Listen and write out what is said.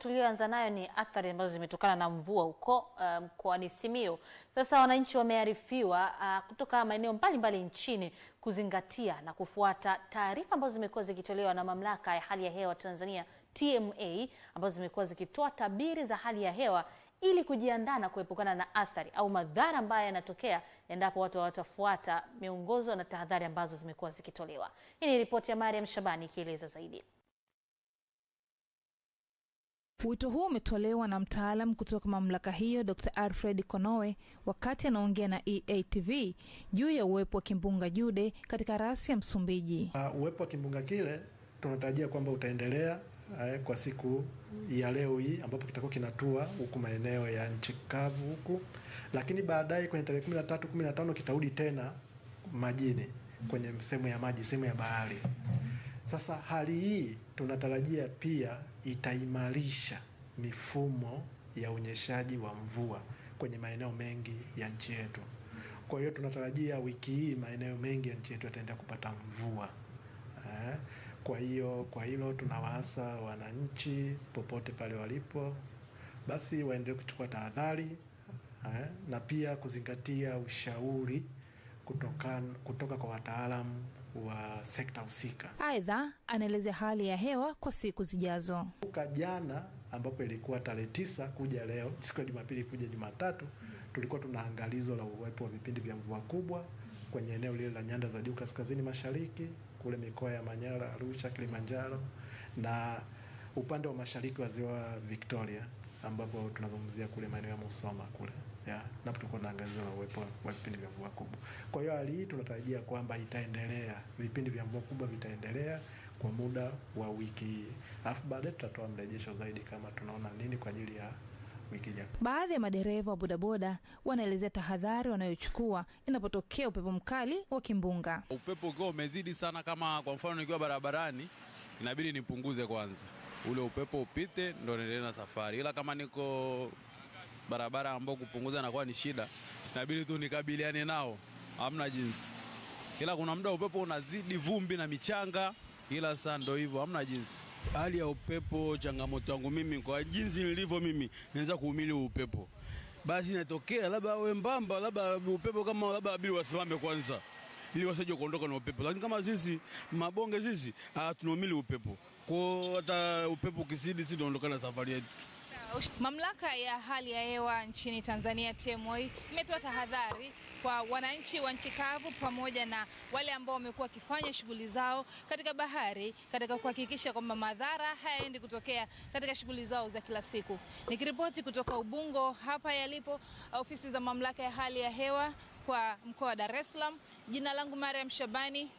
tulioanza nayo ni athari ambazo zimetokana na mvua huko mkoani Simiyu. Sasa wananchi wamearifiwa kutoka maeneo mbalimbali nchini kuzingatia na kufuata taarifa ambazo zimekuwa zikitolewa na Mamlaka ya Hali ya Hewa Tanzania TMA, ambazo zimekuwa zikitoa tabiri za hali ya hewa ili kujiandaa na kuepukana na athari au madhara ambayo yanatokea endapo watu watafuata miongozo na tahadhari ambazo zimekuwa zikitolewa. Hii ni ripoti ya Mariam Shabani ikieleza zaidi. Wito huu umetolewa na mtaalam kutoka mamlaka hiyo Dr. Alfred Konowe wakati anaongea na EATV juu ya uwepo wa kimbunga Jude katika rasi ya Msumbiji. Uwepo wa kimbunga kile tunatarajia kwamba utaendelea kwa siku ya leo hii, ambapo kitakuwa kinatua huku maeneo ya nchi kavu huku, lakini baadaye kwenye tarehe 13, 15 kitarudi tena majini, kwenye sehemu ya maji, sehemu ya bahari. Sasa hali hii tunatarajia pia itaimarisha mifumo ya unyeshaji wa mvua kwenye maeneo mengi ya nchi yetu. Kwa hiyo tunatarajia wiki hii maeneo mengi ya nchi yetu yataendelea kupata mvua. Kwa hilo tunawaasa wananchi popote pale walipo basi waendelee kuchukua tahadhari na pia kuzingatia ushauri kutoka kwa wataalamu wa sekta husika. Aidha, anaelezea hali ya hewa kwa siku zijazo. Jana ambapo ilikuwa tarehe 9 kuja leo, siku ya Jumapili kuja Jumatatu, tulikuwa tuna angalizo la uwepo wa vipindi vya mvua kubwa kwenye eneo lile la nyanda za juu kaskazini mashariki, kule mikoa ya Manyara, Arusha, Kilimanjaro na upande wa mashariki wa ziwa Victoria, ambapo tunazungumzia kule maeneo ya Musoma kule. Na tulikuwa na angalizo la uwepo wa vipindi vya mvua kubwa. Kwa hiyo hali hii tunatarajia kwamba itaendelea, vipindi vya mvua kubwa vitaendelea kwa muda wa wiki hii. Alafu baadaye tutatoa mrejesho zaidi kama tunaona nini kwa ajili ya wiki ijayo. Baadhi ya madereva wa bodaboda wanaelezea tahadhari wanayochukua inapotokea upepo mkali wa kimbunga. Upepo ukiwa umezidi sana, kama kwa mfano nikiwa barabarani, inabidi nipunguze kwanza, ule upepo upite ndio niendelee na safari. Ila kama niko barabara ambao kupunguza na kwa ni shida, inabidi tu nikabiliane nao, hamna jinsi. Ila kuna muda upepo unazidi, vumbi na michanga, ila sasa ndio hivyo, hamna jinsi. Hali ya upepo, changamoto yangu mimi kwa jinsi nilivyo mimi, naweza kuhimili upepo. Basi inatokea labda wembamba, labda upepo kama labda bila wasimame kwanza, ili wasije kuondoka na upepo. Lakini kama sisi mabonge sisi tunahimili upepo. Kwa hata upepo kisidi sisi tunaondoka na safari yetu. Mamlaka ya hali ya hewa nchini Tanzania TMA imetoa tahadhari kwa wananchi wa nchi kavu pamoja na wale ambao wamekuwa wakifanya shughuli zao katika bahari, katika kuhakikisha kwamba madhara hayaendi kutokea katika shughuli zao za kila siku. Nikiripoti kutoka Ubungo, hapa yalipo ofisi za mamlaka ya hali ya hewa kwa mkoa wa Dar es Salaam, jina langu Mariam Shabani.